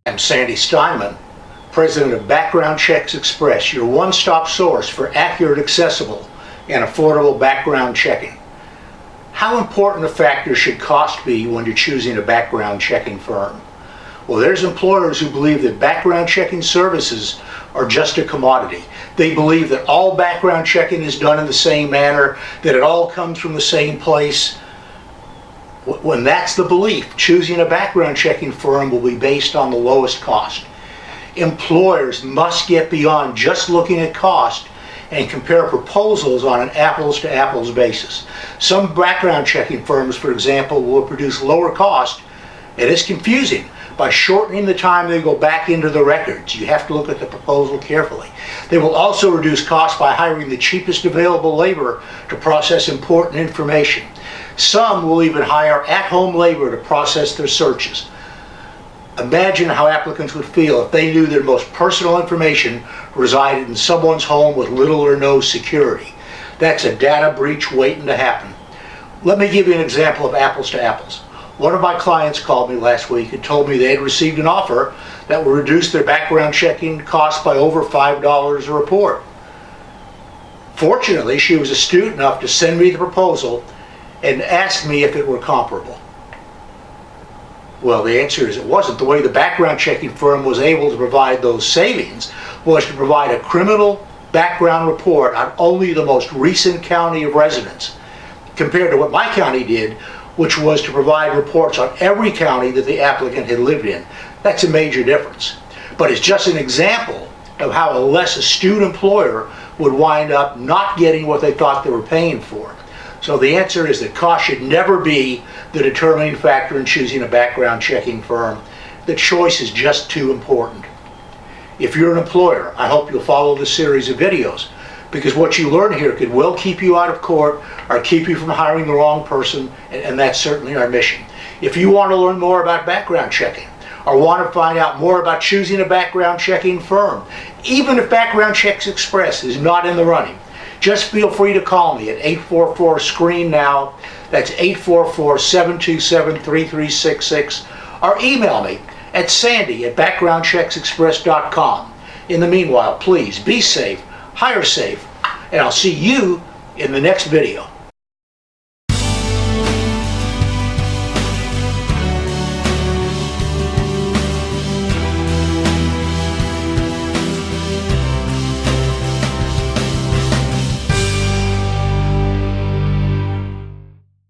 I'm Sandy Steinman, President of Background Checks Express, your one-stop source for accurate, accessible, and affordable background checking. How important a factor should cost be when you're choosing a background checking firm? Well, there's employers who believe that background checking services are just a commodity. They believe that all background checking is done in the same manner, that it all comes from the same place. When that's the belief, choosing a background checking firm will be based on the lowest cost. Employers must get beyond just looking at cost and compare proposals on an apples-to-apples basis. Some background checking firms, for example, will produce lower cost, and it's confusing, by shortening the time they go back into the records. You have to look at the proposal carefully. They will also reduce costs by hiring the cheapest available labor to process important information. Some will even hire at-home labor to process their searches. Imagine how applicants would feel if they knew their most personal information resided in someone's home with little or no security. That's a data breach waiting to happen. Let me give you an example of apples to apples. One of my clients called me last week and told me they had received an offer that would reduce their background checking costs by over $5 a report. Fortunately, she was astute enough to send me the proposal and asked me if it were comparable. Well, the answer is it wasn't. The way the background checking firm was able to provide those savings was to provide a criminal background report on only the most recent county of residence, compared to what my county did, which was to provide reports on every county that the applicant had lived in. That's a major difference. But it's just an example of how a less astute employer would wind up not getting what they thought they were paying for. So the answer is that cost should never be the determining factor in choosing a background checking firm. The choice is just too important. If you're an employer, I hope you'll follow this series of videos, because what you learn here could well keep you out of court or keep you from hiring the wrong person, and that's certainly our mission. If you want to learn more about background checking, or want to find out more about choosing a background checking firm, even if Background Checks Express is not in the running, just feel free to call me at 844-SCREEN-NOW, that's 844-727-3366, or email me at sandy@backgroundchecksexpress.com. In the meanwhile, please be safe, hire safe, and I'll see you in the next video.